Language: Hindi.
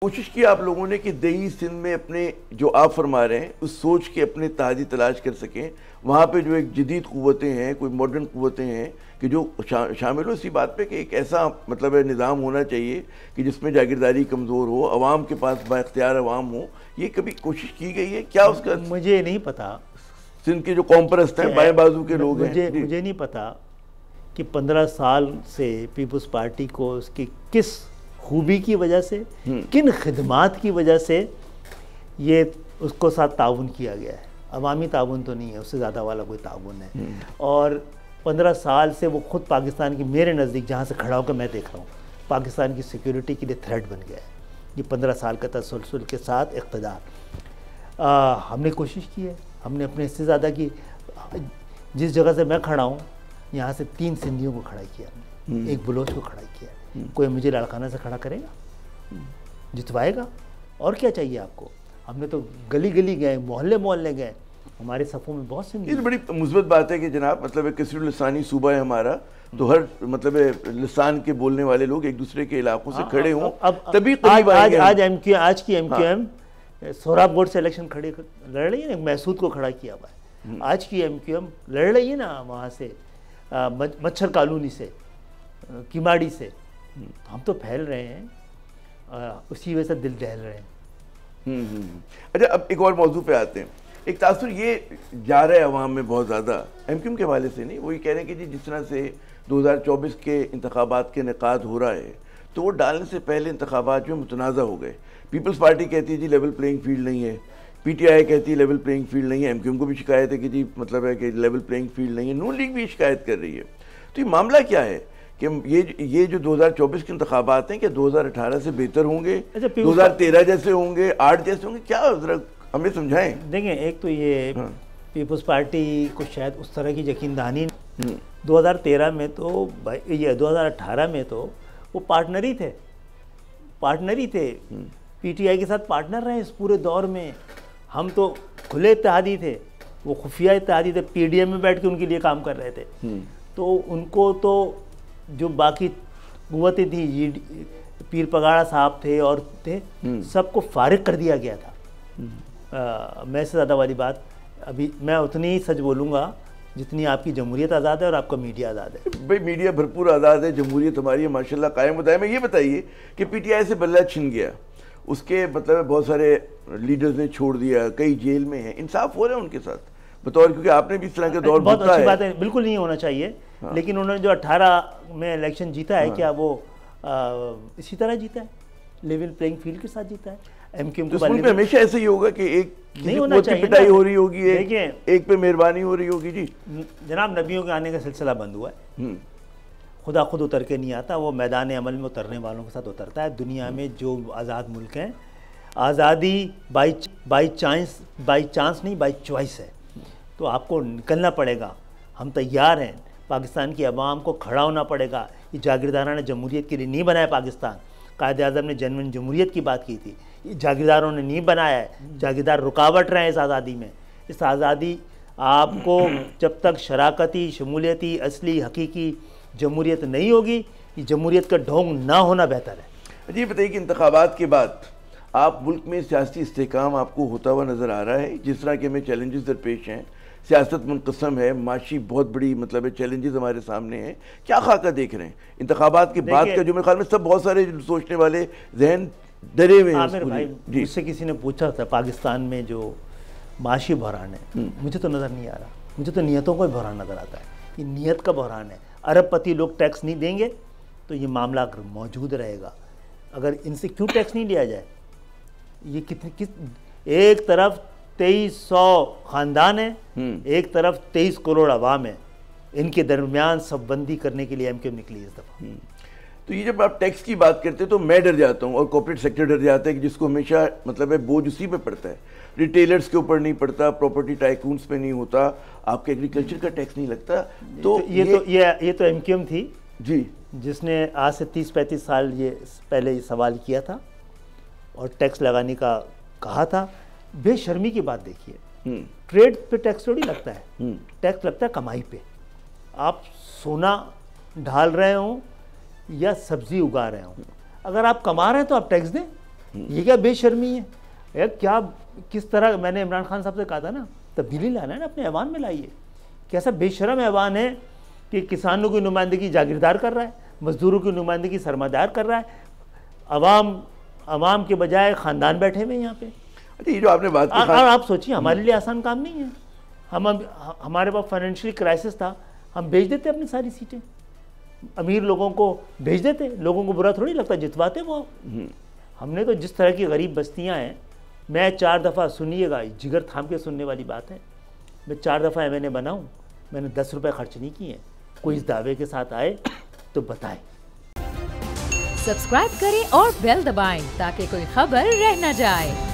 कोशिश की आप लोगों ने कि दही सिंध में अपने जो आप फरमा रहे हैं उस सोच के अपने तहदी तलाश कर सकें। वहाँ पे जो एक जदीद क़ुव्वतें हैं, कोई मॉडर्न क़ुव्वतें हैं कि जो शामिल हो इसी बात पे कि एक ऐसा मतलब है निज़ाम होना चाहिए कि जिसमें जागीरदारी कमज़ोर हो, अवाम के पास बाइख्तियार अवाम हो। ये कभी कोशिश की गई है क्या? उसका मुझे नहीं पता। सिंध के जो कौमपरस्त हैं, बाएं बाजू के लोग हैं, मुझे नहीं पता कि 15 साल से पीपल्स पार्टी को उसकी किस खूबी की वजह से, किन खिदमात की वजह से ये उसको साथ ताउन किया गया है। अवामी ताउन तो नहीं है, उससे ज़्यादा वाला कोई ताउन है। और 15 साल से वो खुद पाकिस्तान की, मेरे नज़दीक जहाँ से खड़ा होकर मैं देख रहा हूँ, पाकिस्तान की सिक्योरिटी के लिए थ्रेट बन गया है ये 15 साल का तसलसल के साथ इक़्तिदार। हमने कोशिश की है, हमने अपने इससे ज़्यादा की। जिस जगह से मैं खड़ा हूँ यहाँ से 3 सिंधियों को खड़ा किया हमने, एक बलोच को खड़ा किया। कोई मुझे लाड़काना से खड़ा करेगा, जितवाएगा? और क्या चाहिए आपको? हमने तो गली गली गए, मोहल्ले मोहल्ले गए, हमारे सफ़ों में बहुत सिंधी। ये बड़ी मुस्बत बात है कि जनाब मतलब कसीरुल लिसानी सूबा है हमारा, तो हर मतलब लिसान के बोलने वाले लोग एक दूसरे के इलाकों से खड़े हों, तभी आज की MQM सोहराब बोर्ड से इलेक्शन लड़ रही है ना, महसूद को खड़ा किया हुआ है। आज की MQM लड़ रही है ना वहाँ से मच्छर कॉलोनी से, किमाड़ी से। हम तो फैल रहे हैं, उसी वजह से दिल दहल रहे हैं। अच्छा, अब एक और मौजू पे आते हैं। एक तासुर ये जा रहा है अवाम में बहुत ज़्यादा, MQM के हवाले से नहीं, वो ये कह रहे हैं कि जी जिस तरह से 2024 के इंतखाबात के इनेकाद हो रहा है तो वो डालने से पहले इंतखाबात में मुतनाज़ा हो गए। पीपल्स पार्टी कहती है जी लेवल प्लेइंग फील्ड नहीं है, PTI कहती है लेवल प्लेइंग फील्ड नहीं है, MQM को भी शिकायत है कि जी मतलब है कि लेवल प्लेइंग फील्ड नहीं है, नून लीग भी शिकायत कर रही है। तो ये मामला क्या है कि ये जो 2024 के इंतखाबात हैं, क्या 2018 से बेहतर होंगे, 2013 जैसे होंगे, 8 जैसे होंगे, क्या ज़रा हमें समझाएं। देखें, एक तो ये पीपल्स पार्टी को शायद उस तरह की यकीनदानी 2013 में तो, ये 2018 में तो वो पार्टनर ही थे, PTI के साथ पार्टनर रहे इस पूरे दौर में। हम तो खुले इत्तेहादी थे, वो खुफिया इत्तेहादी थे, PDM में बैठ के उनके लिए काम कर रहे थे। तो उनको तो जो बाकी कुव्वतें थी, पीर पगाड़ा साहब थे और थे, सबको फारिग कर दिया गया था। मैं से ज़्यादा वाली बात, अभी मैं उतनी ही सच बोलूँगा जितनी आपकी जमहूरियत आज़ाद है और आपका मीडिया आज़ाद है। भाई मीडिया भरपूर आज़ाद है, जमहूरियत हमारी है माशाल्लाह कायम बताया। मैं ये बताइए कि PTI से बल्ला छिन गया, उसके मतलब बहुत सारे लीडर्स ने छोड़ दिया, कई जेल में हैं, इंसाफ हो रहा है उनके साथ बतौर, क्योंकि आपने भी इस तरह के दौर बहुत अच्छी बात है, बिल्कुल नहीं होना चाहिए। लेकिन उन्होंने जो 18 में इलेक्शन जीता है, क्या वो इसी तरह जीता है, लेवल प्लेइंग फील्ड के साथ जीता है? MQM तो में हमेशा ऐसे ही होगा कि एक नहीं होना चाहिए, पिटाई हो रही होगी, एक पे मेहरबानी हो रही होगी। जी जनाब, नबियों के आने का सिलसिला बंद हुआ है। खुदा खुद उतर के नहीं आता, वो मैदान अमल में उतरने वालों के साथ उतरता है। दुनिया में जो आज़ाद मुल्क हैं, आज़ादी बाई चांस नहीं, बाई चॉइस है। तो आपको निकलना पड़ेगा, हम तैयार हैं। पाकिस्तान की अवाम को खड़ा होना पड़ेगा। ये जागीरदाराना जमहूरियत के लिए नहीं बनाया पाकिस्तान। कायद आज़म ने जनवन जमहूरियत की बात की थी, ये जागीरदारों ने नहीं बनाया है। जागीरदार रुकावट रहे हैं इस आज़ादी में। इस आज़ादी आपको जब तक शराकती, शमूलियती, असली हकीकी जमहूरियत नहीं होगी, ये जमहूरियत का ढोंग ना होना बेहतर है। जी बताइए कि इंतखाबात के बाद आप मुल्क में सियासी इस्तेहकाम आपको होता हुआ नज़र आ रहा है? जिस तरह के हमें चैलेंजेस दरपेश हैं, सियासत मुनक़सम है, माशी बहुत बड़ी मतलब चैलेंजेस हमारे सामने हैं, क्या खाका देख रहे हैं इंतखाबात के बाद का? जो मेरे ख्याल में सब बहुत सारे सोचने वाले जहन डरे हुए हैं। मुझसे किसी ने पूछा था पाकिस्तान में जो माशी बहरान है, मुझे तो नज़र नहीं आ रहा, मुझे तो नियतों का बहरान नज़र आता है। ये नियत का बहरान है। अरबपति लोग टैक्स नहीं देंगे तो ये मामला मौजूद रहेगा। अगर इनसे क्यों टैक्स नहीं लिया जाए? ये एक तरफ 2300 ख़ानदान है, एक तरफ 23 करोड़ अवाम है, इनके दरमियान सब बंदी करने के लिए MQM निकली इस दफ़ा। तो ये जब आप टैक्स की बात करते हैं तो मैं डर जाता हूँ और कॉर्पोरेट सेक्टर डर जाता है कि जिसको हमेशा मतलब है बोझ उसी पे पड़ता है, रिटेलर्स के ऊपर नहीं पड़ता, प्रॉपर्टी टाइकून्स पे नहीं होता, आपके एग्रीकल्चर का टैक्स नहीं लगता। तो ये तो MQM थी जी, जिसने आज से 30-35 साल ये पहले ये सवाल किया था और टैक्स लगाने का कहा था। बेशर्मी की बात देखिए, ट्रेड पे टैक्स थोड़ी लगता है, टैक्स लगता है कमाई पे। आप सोना ढाल रहे हो या सब्जी उगा रहे हो, अगर आप कमा रहे हैं तो आप टैक्स दें। ये क्या बेशर्मी है यार, क्या किस तरह, मैंने इमरान खान साहब से कहा था ना, तब्दीली लाना है ना अपने ऐवान में लाइए। कैसा बेशरम ऐवान है कि किसानों की नुमाइंदगी जागीरदार कर रहा है, मजदूरों की नुमाइंदगी सरमादार कर रहा है, अवाम के बजाय ख़ानदान बैठे हुए यहाँ पे। अच्छा, ये जो आपने बात की, आप सोचिए हमारे लिए आसान काम नहीं है। हमारे पास फाइनेंशियल क्राइसिस था, हम भेज देते अपनी सारी सीटें, अमीर लोगों को भेज देते, लोगों को बुरा थोड़ी लगता, जितवाते वो। हमने तो जिस तरह की गरीब बस्तियां हैं, मैं 4 दफ़ा, सुनिएगा, जिगर थाम के सुनने वाली बात है, मैं 4 दफ़ा MNA बनाऊं, मैंने 10 रुपये खर्च नहीं किए। कोई इस दावे के साथ आए तो बताए। सब्सक्राइब करें और बेल दबाएं ताकि कोई खबर रह न जाए।